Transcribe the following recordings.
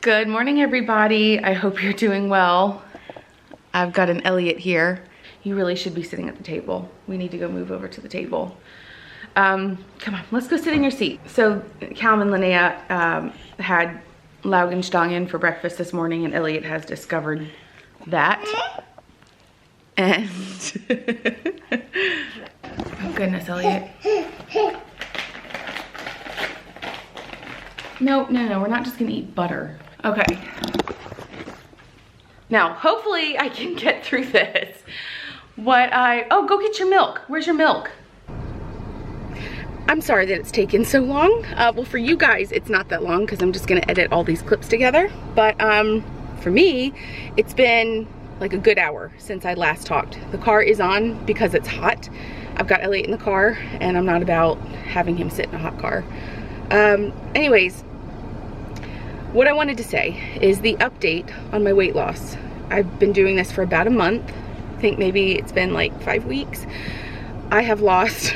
Good morning, everybody. I hope you're doing well. I've got an Elliot here. You really should be sitting at the table. We need to go move over to the table. Come on, let's go sit in your seat. So Callum and Linnea had Laugenstangen for breakfast this morning, and Elliot has discovered that. And oh goodness, Elliot. No, we're not just gonna eat butter. Okay. Now, hopefully I can get through this. Oh, go get your milk. Where's your milk? I'm sorry that it's taken so long. Well, for you guys, it's not that long because I'm just gonna edit all these clips together. But for me, it's been like a good hour since I last talked. The car is on because it's hot. I've got Elliot in the car and I'm not about having him sit in a hot car. Anyways, what I wanted to say is the update on my weight loss. I've been doing this for about a month. I think maybe it's been like 5 weeks. I have lost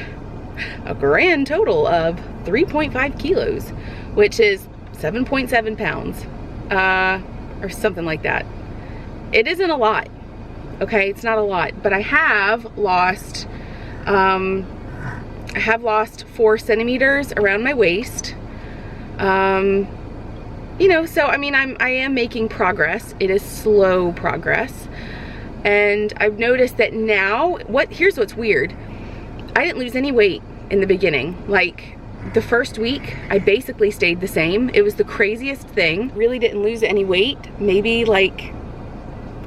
a grand total of 3.5 kilos, which is 7.7 pounds, or something like that. It isn't a lot, okay? It's not a lot, but I have lost 4 centimeters around my waist. You know, so I mean, I am making progress. It is slow progress. And I've noticed that now, here's what's weird. I didn't lose any weight in the beginning. Like the first week, I basically stayed the same. It was the craziest thing. Really didn't lose any weight. Maybe like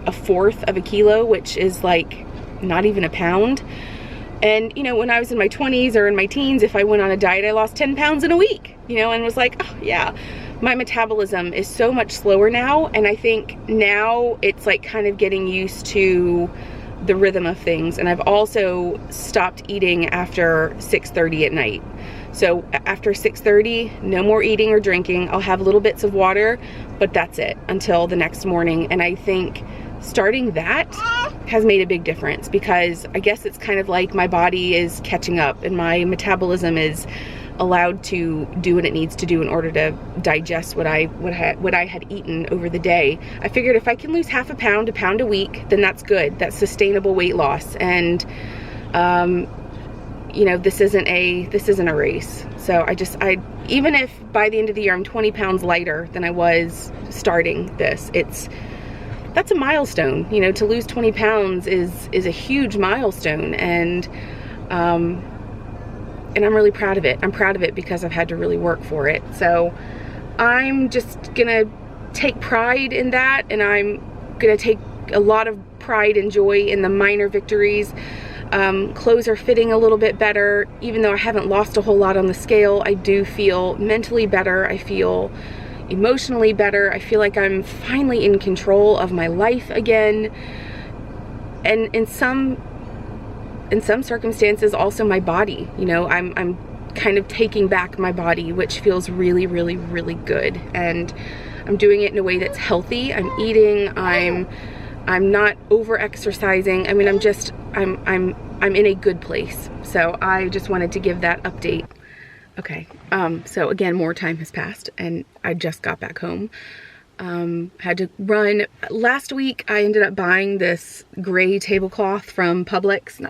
1/4 of a kilo, which is like not even a pound. And you know, when I was in my 20s or in my teens, if I went on a diet, I lost 10 pounds in a week, you know, and was like, oh yeah. My metabolism is so much slower now, and I think now it's like kind of getting used to the rhythm of things. And I've also stopped eating after 6:30 at night. So after 6:30, no more eating or drinking. I'll have little bits of water, but that's it until the next morning. And I think starting that has made a big difference, because I guess it's kind of like my body is catching up and my metabolism is allowed to do what it needs to do in order to digest what I had eaten over the day. I figured if I can lose half a pound a week, then that's good. That's sustainable weight loss. And you know, this isn't a race. So even if by the end of the year I'm 20 pounds lighter than I was starting this, that's a milestone. You know, to lose 20 pounds is a huge milestone, and I'm really proud of it. I'm proud of it because I've had to really work for it. So I'm just gonna take pride in that, and I'm gonna take a lot of pride and joy in the minor victories. Clothes are fitting a little bit better. Even though I haven't lost a whole lot on the scale, I do feel mentally better. I feel emotionally better. I feel like I'm finally in control of my life again. And in some circumstances, also my body, you know, I'm kind of taking back my body, which feels really, really, really good. And I'm doing it in a way that's healthy. I'm eating, I'm not over exercising. I mean, I'm in a good place. So I just wanted to give that update. Okay. So again, more time has passed and I just got back home. Had to run. Last week I ended up buying this gray tablecloth from Publix.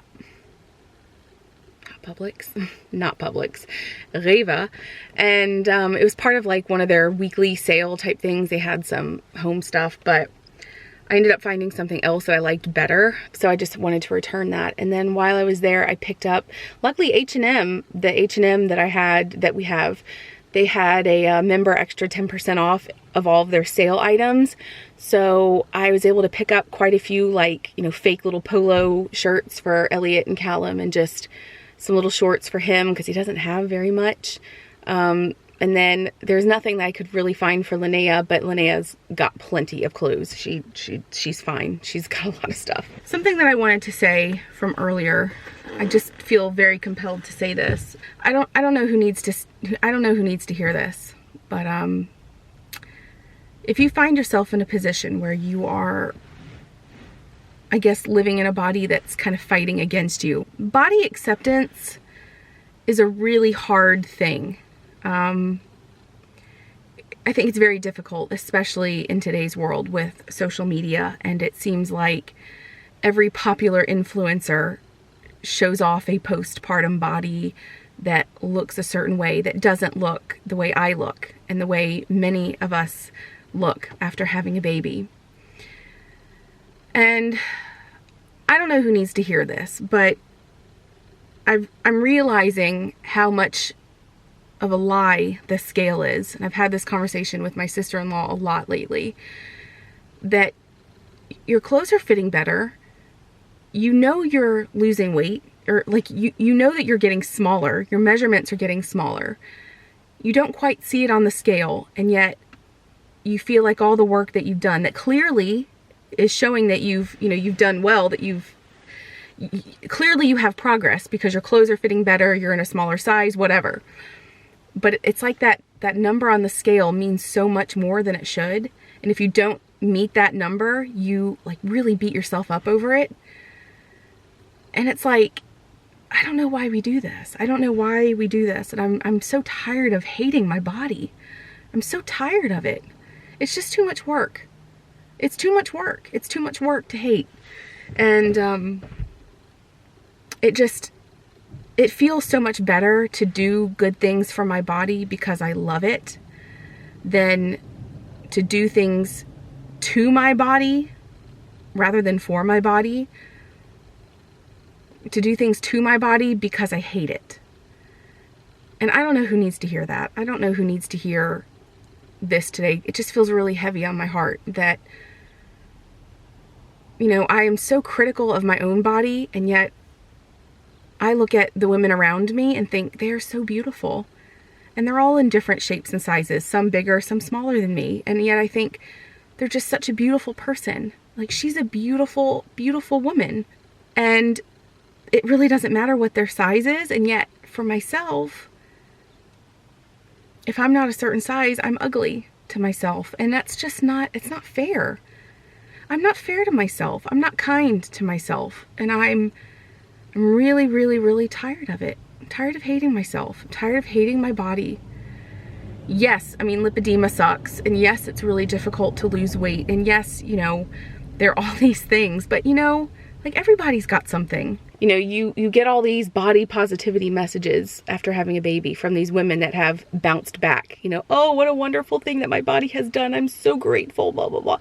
Not Publix, Reva. And it was part of like one of their weekly sale type things. They had some home stuff, but I ended up finding something else that I liked better. So I just wanted to return that. And then while I was there, I picked up, luckily H&M, the H&M that we have, they had a member extra 10% off of all of their sale items. So I was able to pick up quite a few, like, you know, fake little polo shirts for Elliot and Callum, and just some little shorts for him because he doesn't have very much. And then there's nothing that I could really find for Linnea, but Linnea's got plenty of clothes. She's fine. She's got a lot of stuff. Something that I wanted to say from earlier, I just feel very compelled to say this. I don't know who needs to hear this, but if you find yourself in a position where you are, I guess, living in a body that's kind of fighting against you, body acceptance is a really hard thing. I think it's very difficult, especially in today's world with social media, and it seems like every popular influencer shows off a postpartum body that looks a certain way, that doesn't look the way I look and the way many of us look after having a baby. And I don't know who needs to hear this, but I'm realizing how much of a lie the scale is. And I've had this conversation with my sister-in-law a lot lately, that your clothes are fitting better. You know you're losing weight, or like you know that you're getting smaller. Your measurements are getting smaller. You don't quite see it on the scale, and yet you feel like all the work that you've done, that clearly is showing that you've done well, that clearly you have progress because your clothes are fitting better, you're in a smaller size, whatever. But it's like that number on the scale means so much more than it should. And if you don't meet that number, you like really beat yourself up over it. And it's like, I don't know why we do this. I don't know why we do this. And I'm so tired of hating my body. I'm so tired of it. It's just too much work. It's too much work. It's too much work to hate. And it feels so much better to do good things for my body because I love it than to do things to my body rather than for my body. To do things to my body because I hate it. And I don't know who needs to hear that. I don't know who needs to hear this today. It just feels really heavy on my heart that, I am so critical of my own body, and yet I look at the women around me and think they are so beautiful. And they're all in different shapes and sizes, some bigger, some smaller than me. And yet I think they're just such a beautiful person. Like, she's a beautiful, beautiful woman. And it really doesn't matter what their size is. And yet for myself, if I'm not a certain size, I'm ugly to myself. And that's just it's not fair. I'm not fair to myself. I'm not kind to myself. And I'm really, really, really tired of it. I'm tired of hating myself. I'm tired of hating my body. Yes, lipedema sucks. And yes, it's really difficult to lose weight. And yes, there are all these things. But, like, everybody's got something. You get all these body positivity messages after having a baby from these women that have bounced back. Oh, what a wonderful thing that my body has done. I'm so grateful, blah, blah, blah.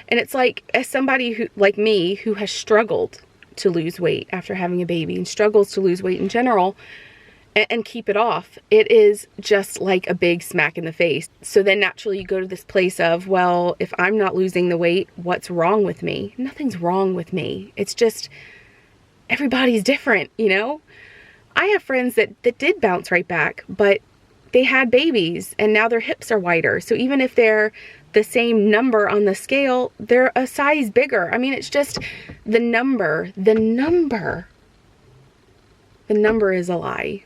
And it's like, as somebody who, like me, who has struggled to lose weight after having a baby and struggles to lose weight in general and keep it off, it is just like a big smack in the face. So then naturally you go to this place of, well, if I'm not losing the weight, what's wrong with me? Nothing's wrong with me. It's just everybody's different, I have friends that did bounce right back, but they had babies and now their hips are wider. So even if they're the same number on the scale, they're a size bigger. It's just the number is a lie.